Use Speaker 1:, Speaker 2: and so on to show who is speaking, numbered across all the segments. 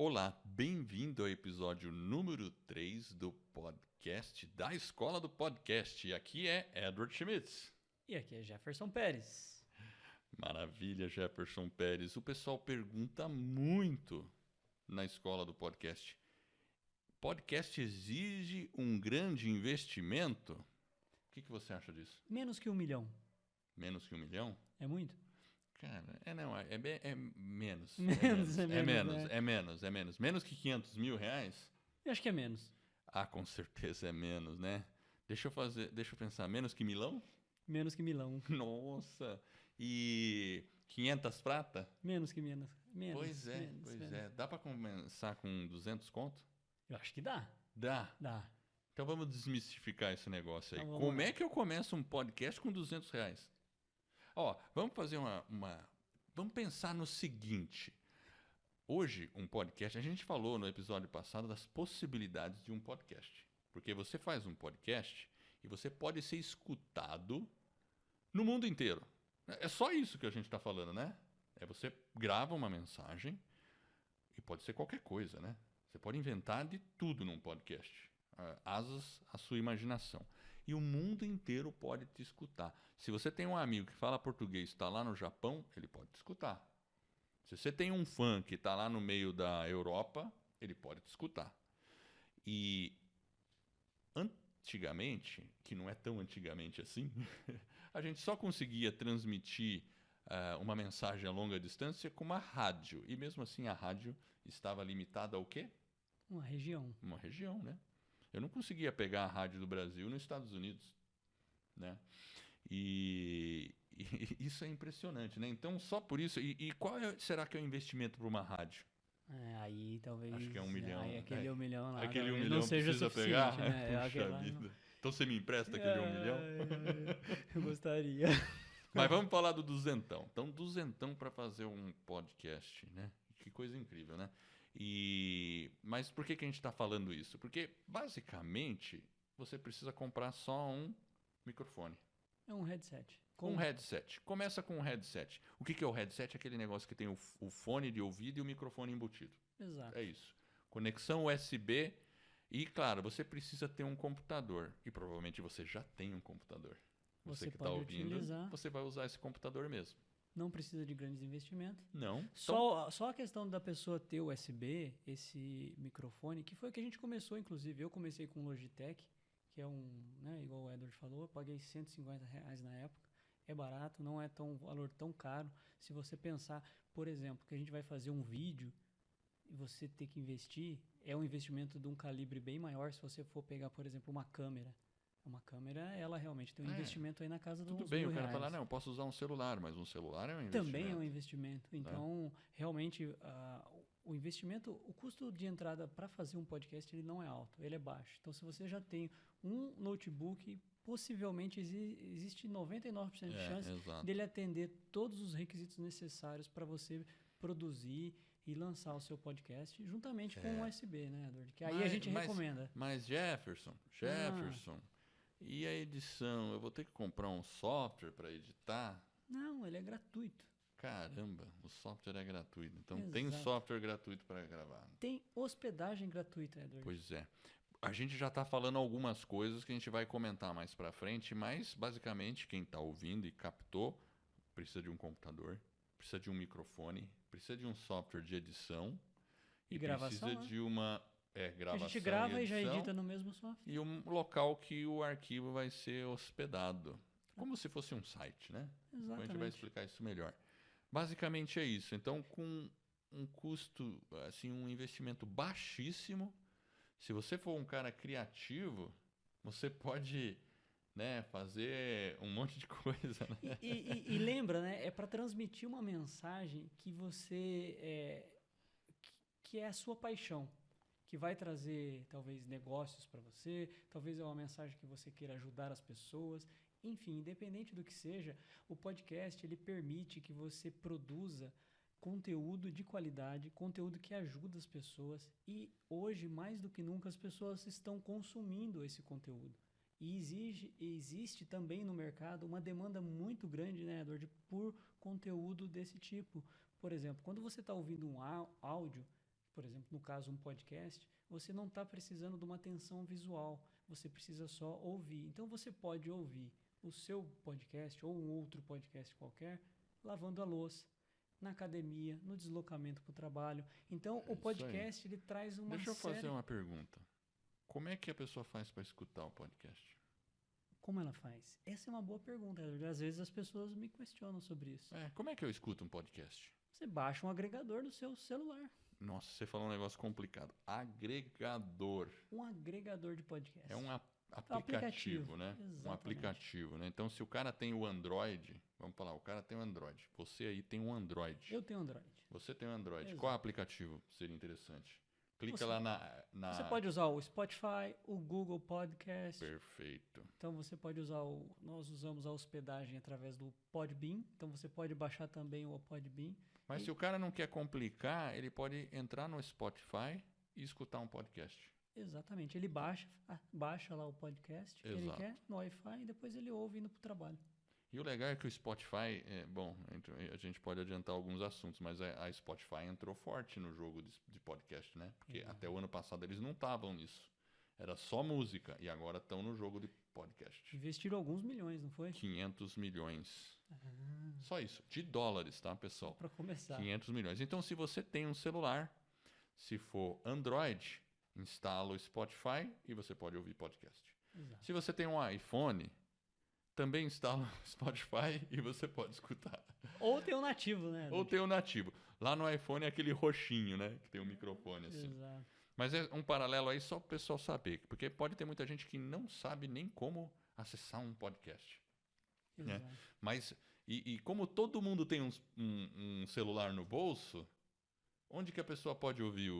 Speaker 1: Olá, bem-vindo ao episódio número 3 do podcast da Escola do Podcast. Aqui é Edward Schmitz.
Speaker 2: E aqui é Jefferson Pérez.
Speaker 1: Maravilha, Jefferson Pérez. O pessoal pergunta muito na Escola do Podcast. Podcast exige um grande investimento? O que você acha disso?
Speaker 2: Menos que 1 milhão.
Speaker 1: Menos que 1 milhão?
Speaker 2: É muito?
Speaker 1: Cara, é menos. É menos. Menos que 500 mil reais?
Speaker 2: Eu acho que é menos.
Speaker 1: Ah, com certeza é menos, né? Deixa eu pensar, menos que milão?
Speaker 2: Menos que milão.
Speaker 1: Nossa! E 500 prata?
Speaker 2: Menos que menos.
Speaker 1: Pois é. Dá pra começar com 200 conto?
Speaker 2: Eu acho que dá.
Speaker 1: Dá.
Speaker 2: Dá.
Speaker 1: Então vamos desmistificar esse negócio aí.
Speaker 2: Então,
Speaker 1: Como é que eu começo um podcast com 200 reais? Ó, vamos fazer Vamos pensar no seguinte. Hoje, um podcast... A gente falou no episódio passado das possibilidades de um podcast. Porque você faz um podcast e você pode ser escutado no mundo inteiro. É só isso que a gente está falando, né? É você grava uma mensagem e pode ser qualquer coisa, né? Você pode inventar de tudo num podcast. Asas à sua imaginação. E o mundo inteiro pode te escutar. Se você tem um amigo que fala português e está lá no Japão, ele pode te escutar. Se você tem um fã que está lá no meio da Europa, ele pode te escutar. E antigamente, que não é tão antigamente assim, a gente só conseguia transmitir uma mensagem a longa distância com uma rádio. E mesmo assim a rádio estava limitada ao quê?
Speaker 2: Uma região.
Speaker 1: Uma região, né? Eu não conseguia pegar a rádio do Brasil nos Estados Unidos, né? E isso é impressionante, né? Então, só por isso... E qual será que é o investimento para uma rádio?
Speaker 2: Aí talvez...
Speaker 1: Acho que é 1 milhão.
Speaker 2: Aí, aquele 1 milhão lá.
Speaker 1: Aquele 1
Speaker 2: não
Speaker 1: milhão
Speaker 2: seja
Speaker 1: precisa
Speaker 2: suficiente,
Speaker 1: pegar?
Speaker 2: né?
Speaker 1: Puxa vida. Então você me empresta aquele 1 milhão?
Speaker 2: Eu gostaria.
Speaker 1: Mas vamos falar do duzentão. Então, duzentão para fazer um podcast, né? Que coisa incrível, né? Mas por que a gente está falando isso? Porque, basicamente, você precisa comprar só um microfone.
Speaker 2: É um headset.
Speaker 1: Um headset. Começa com um headset. O que é o headset? É aquele negócio que tem o fone de ouvido e o microfone embutido.
Speaker 2: Exato.
Speaker 1: É isso. Conexão USB e, claro, você precisa ter um computador. E provavelmente você já tem um computador. Você que está ouvindo, você vai usar esse computador mesmo.
Speaker 2: Não precisa de grandes investimentos.
Speaker 1: Não.
Speaker 2: Só a questão da pessoa ter o USB, esse microfone, que foi o que a gente começou, inclusive. Eu comecei com o Logitech, que é né, igual o Edward falou, eu paguei R$150 na época. É barato, não é um valor tão caro. Se você pensar, por exemplo, que a gente vai fazer um vídeo e você ter que investir, é um investimento de um calibre bem maior se você for pegar, por exemplo, uma câmera. Uma câmera, ela realmente tem um investimento aí na casa dos R$1.000.
Speaker 1: Tudo bem, o cara fala, não, eu posso usar um celular, mas um celular é um investimento.
Speaker 2: Também é um investimento. Então, realmente, o investimento, o custo de entrada para fazer um podcast, ele não é alto, ele é baixo. Então, se você já tem um notebook, possivelmente existe 99% de chance dele atender todos os requisitos necessários para você produzir e lançar o seu podcast juntamente com o USB, né, Edward? Que aí a gente recomenda.
Speaker 1: Mas Jefferson, e a edição? Eu vou ter que comprar um software para editar?
Speaker 2: Não, ele é gratuito.
Speaker 1: Caramba, o software é gratuito. Então tem software gratuito para gravar.
Speaker 2: Tem hospedagem gratuita, Edward.
Speaker 1: Pois é. A gente já está falando algumas coisas que a gente vai comentar mais para frente, mas basicamente quem está ouvindo e captou precisa de um computador, precisa de um microfone, precisa de um software de edição
Speaker 2: e gravação,
Speaker 1: precisa de uma gravação.
Speaker 2: A gente grava e já edita no mesmo software.
Speaker 1: E um local que o arquivo vai ser hospedado. Como se fosse um site, né?
Speaker 2: Exatamente.
Speaker 1: A gente vai explicar isso melhor. Basicamente é isso. Então, com um custo, assim, um investimento baixíssimo, se você for um cara criativo, você pode, né, fazer um monte de coisa. Né?
Speaker 2: E lembra, né? É para transmitir uma mensagem que você que é a sua paixão, que vai trazer talvez negócios para você, talvez é uma mensagem que você queira ajudar as pessoas. Enfim, independente do que seja, o podcast ele permite que você produza conteúdo de qualidade, conteúdo que ajuda as pessoas, e hoje, mais do que nunca, as pessoas estão consumindo esse conteúdo. E existe também no mercado uma demanda muito grande, né, Edward, por conteúdo desse tipo. Por exemplo, quando você está ouvindo um áudio, por exemplo, no caso um podcast, você não está precisando de uma atenção visual, você precisa só ouvir. Então você pode ouvir o seu podcast ou um outro podcast qualquer lavando a louça, na academia, no deslocamento para o trabalho. Então o
Speaker 1: isso aí.
Speaker 2: podcast ele traz uma
Speaker 1: Deixa eu fazer
Speaker 2: série...
Speaker 1: uma pergunta. Como é que a pessoa faz para escutar o podcast?
Speaker 2: Como ela faz? Essa é uma boa pergunta. Às vezes as pessoas me questionam sobre isso.
Speaker 1: Como é que eu escuto um podcast?
Speaker 2: Você baixa um agregador no seu celular.
Speaker 1: Nossa, você falou um negócio complicado. Agregador.
Speaker 2: Um agregador de podcast.
Speaker 1: É um
Speaker 2: aplicativo,
Speaker 1: né?
Speaker 2: exatamente.
Speaker 1: Um aplicativo, né? Então, se o cara tem o Android, vamos falar, o cara tem o Android. Você aí tem um Android.
Speaker 2: Eu tenho Android.
Speaker 1: Você tem um Android.
Speaker 2: Exato.
Speaker 1: Qual aplicativo seria interessante? Clica
Speaker 2: Você-
Speaker 1: lá na...
Speaker 2: Você pode usar o Spotify, o Google Podcast.
Speaker 1: Perfeito.
Speaker 2: Então você pode usar nós usamos a hospedagem através do Podbean. Então você pode baixar também o Podbean.
Speaker 1: Mas se o cara não quer complicar, ele pode entrar no Spotify e escutar um podcast.
Speaker 2: Exatamente. Ele baixa lá o podcast que ele
Speaker 1: Exato.
Speaker 2: quer no Wi-Fi e depois ele ouve indo para o trabalho.
Speaker 1: E o legal é que o Spotify, a gente pode adiantar alguns assuntos, mas a Spotify entrou forte no jogo de podcast, né? Porque até o ano passado eles não estavam nisso. Era só música e agora estão no jogo de podcast.
Speaker 2: Investiram alguns milhões, não foi?
Speaker 1: 500 milhões. Só isso. De dólares, tá, pessoal?
Speaker 2: Para começar.
Speaker 1: 500 milhões. Então, se você tem um celular, se for Android, instala o Spotify e você pode ouvir podcast.
Speaker 2: Exato.
Speaker 1: Se você tem um iPhone, também instala o Spotify e você pode escutar.
Speaker 2: Ou tem um nativo, né?
Speaker 1: Ou tem o nativo. Lá no iPhone é aquele roxinho, né? Que tem um microfone assim.
Speaker 2: Exato.
Speaker 1: Mas é um paralelo aí só para o pessoal saber. Porque pode ter muita gente que não sabe nem como acessar um podcast. Né?
Speaker 2: Exato.
Speaker 1: Mas, e como todo mundo tem um celular no bolso, onde que a pessoa pode ouvir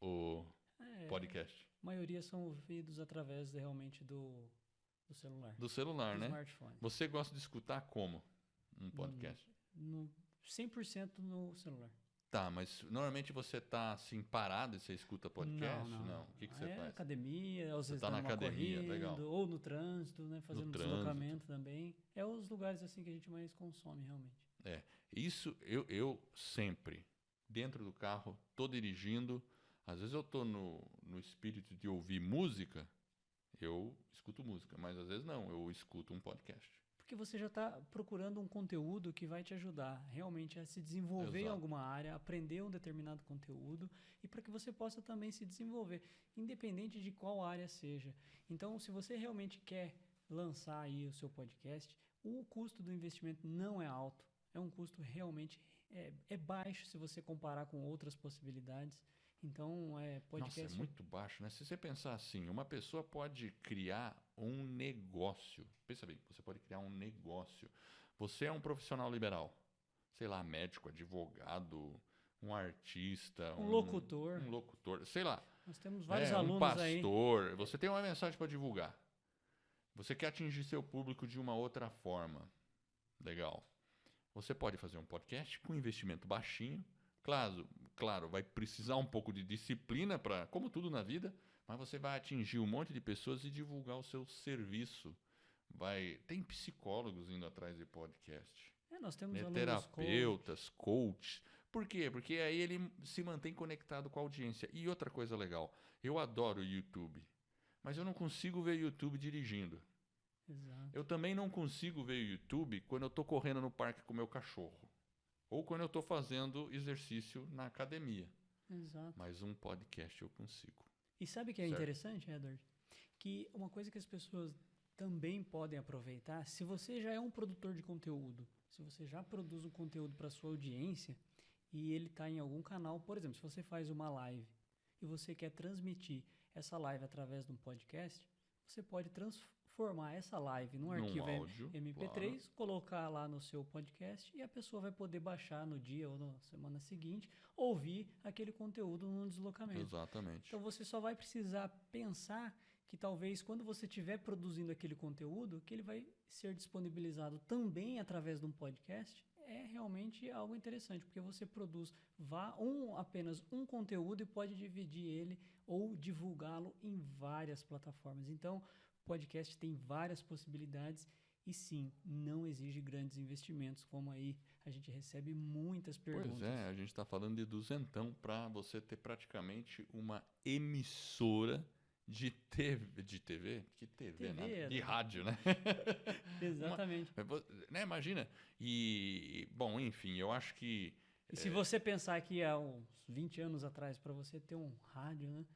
Speaker 1: o podcast?
Speaker 2: A maioria são ouvidos através realmente do celular.
Speaker 1: Do celular,
Speaker 2: do
Speaker 1: né?
Speaker 2: smartphone.
Speaker 1: Você gosta de escutar como um podcast?
Speaker 2: 100% no celular.
Speaker 1: Tá, mas normalmente você tá assim parado e você escuta podcast?
Speaker 2: Não.
Speaker 1: O que você
Speaker 2: É
Speaker 1: faz?
Speaker 2: academia, às vezes
Speaker 1: tá na
Speaker 2: numa
Speaker 1: academia,
Speaker 2: corrida,
Speaker 1: legal.
Speaker 2: ou no trânsito, né? Fazendo
Speaker 1: trânsito.
Speaker 2: deslocamento também. É os lugares assim que a gente mais consome realmente.
Speaker 1: Isso eu sempre, dentro do carro, tô dirigindo. Às vezes eu tô no espírito de ouvir música, eu escuto música, mas às vezes não, eu escuto um podcast.
Speaker 2: Porque você já está procurando um conteúdo que vai te ajudar realmente a se desenvolver em
Speaker 1: Exato.
Speaker 2: alguma área, aprender um determinado conteúdo e para que você possa também se desenvolver, independente de qual área seja. Então, se você realmente quer lançar aí o seu podcast, o custo do investimento não é alto, é um custo realmente é baixo se você comparar com outras possibilidades. Então, podcast...
Speaker 1: Nossa, é muito baixo, né? Se você pensar assim, uma pessoa pode criar um negócio. Pensa bem, você pode criar um negócio. Você é um profissional liberal. Sei lá, médico, advogado, um artista.
Speaker 2: Um locutor.
Speaker 1: Um locutor, sei lá.
Speaker 2: Nós temos vários
Speaker 1: um
Speaker 2: alunos aí.
Speaker 1: pastor. Você tem uma mensagem para divulgar. Você quer atingir seu público de uma outra forma. Legal. Você pode fazer um podcast com investimento baixinho. Claro, vai precisar um pouco de disciplina para, como tudo na vida, mas você vai atingir um monte de pessoas e divulgar o seu serviço. Tem psicólogos indo atrás de podcast,
Speaker 2: Nós temos
Speaker 1: né?
Speaker 2: alunos
Speaker 1: Terapeutas, coaches. Por quê? Porque aí ele se mantém conectado com a audiência. E outra coisa legal, eu adoro o YouTube, mas eu não consigo ver YouTube dirigindo.
Speaker 2: Exato.
Speaker 1: Eu também não consigo ver o YouTube quando eu estou correndo no parque com o meu cachorro. Ou quando eu estou fazendo exercício na academia.
Speaker 2: Exato.
Speaker 1: Mas um podcast eu consigo.
Speaker 2: E sabe o que é
Speaker 1: Certo.
Speaker 2: interessante, Edward? Que uma coisa que as pessoas também podem aproveitar, se você já é um produtor de conteúdo, se você já produz um conteúdo para sua audiência e ele está em algum canal, por exemplo, se você faz uma live e você quer transmitir essa live através de um podcast, você pode transformar essa live num arquivo
Speaker 1: áudio,
Speaker 2: MP3, colocar lá no seu podcast e a pessoa vai poder baixar no dia ou na semana seguinte, ouvir aquele conteúdo num deslocamento.
Speaker 1: Exatamente.
Speaker 2: Então você só vai precisar pensar que talvez quando você estiver produzindo aquele conteúdo, que ele vai ser disponibilizado também através de um podcast, é realmente algo interessante, porque você produz apenas um conteúdo e pode dividir ele ou divulgá-lo em várias plataformas. Então, podcast tem várias possibilidades e sim, não exige grandes investimentos, como aí a gente recebe muitas perguntas.
Speaker 1: Pois é, a gente está falando de duzentão para você ter praticamente uma emissora de TV? Que TV, nada. De rádio, né?
Speaker 2: Exatamente.
Speaker 1: Né, imagina. E, bom, enfim, eu acho que...
Speaker 2: E se você pensar que há uns 20 anos atrás, para você ter um rádio, né?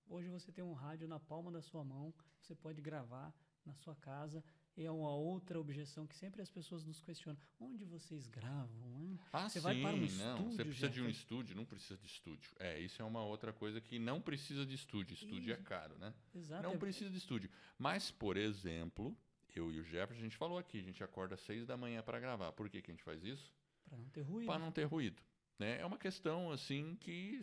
Speaker 2: Hoje você tem um rádio na palma da sua mão, você pode gravar na sua casa. É uma outra objeção que sempre as pessoas nos questionam. Onde vocês gravam? Né?
Speaker 1: Você
Speaker 2: vai para um
Speaker 1: não,
Speaker 2: estúdio?
Speaker 1: você precisa de um estúdio, não precisa de estúdio. Isso é uma outra coisa que não precisa de estúdio. Estúdio é caro, né?
Speaker 2: Exato.
Speaker 1: Não precisa de estúdio. Mas, por exemplo, eu e o Jefferson, a gente falou aqui, a gente acorda às 6 da manhã para gravar. Por que a gente faz isso?
Speaker 2: Para não ter ruído.
Speaker 1: Para não ter ruído. Né? É uma questão assim que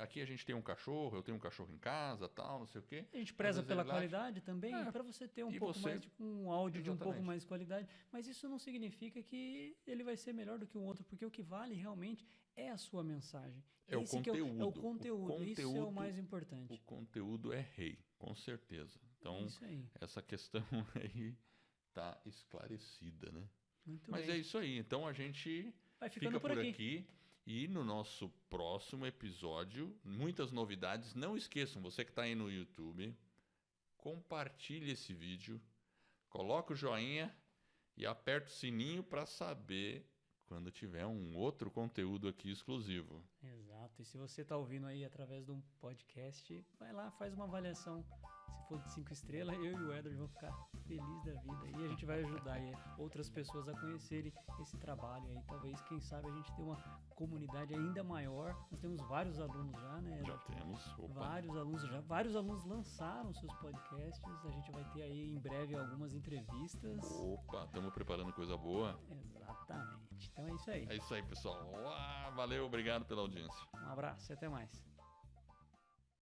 Speaker 1: aqui a gente tem um cachorro, eu tenho um cachorro em casa, tal, não sei o quê.
Speaker 2: A gente preza pela qualidade também, para você ter um pouco mais, um áudio de um pouco mais de qualidade. Mas isso não significa que ele vai ser melhor do que o outro, porque o que vale realmente é a sua mensagem.
Speaker 1: É o conteúdo.
Speaker 2: É o conteúdo. Isso é o mais importante.
Speaker 1: O conteúdo é rei, com certeza. Então, essa questão aí está esclarecida, né?
Speaker 2: Muito
Speaker 1: Mas
Speaker 2: bem.
Speaker 1: é isso aí. Então a gente
Speaker 2: vai ficando
Speaker 1: fica por aqui. E no nosso próximo episódio, muitas novidades. Não esqueçam, você que está aí no YouTube, compartilhe esse vídeo, coloca o joinha e aperta o sininho para saber quando tiver um outro conteúdo aqui exclusivo.
Speaker 2: Exato. E se você está ouvindo aí através de um podcast, vai lá, faz uma avaliação. Se for de 5 estrelas, eu e o Edward vão ficar felizes da vida. E a gente vai ajudar aí outras pessoas a conhecerem esse trabalho aí. Talvez, quem sabe, a gente tenha uma comunidade ainda maior. Nós temos vários alunos já, né?
Speaker 1: Já temos.
Speaker 2: Vários alunos já. Vários alunos lançaram seus podcasts. A gente vai ter aí em breve algumas entrevistas.
Speaker 1: Opa, estamos preparando coisa boa.
Speaker 2: Exatamente. Então é isso aí.
Speaker 1: É isso aí, pessoal. Valeu, obrigado pela audiência.
Speaker 2: Um abraço e até mais.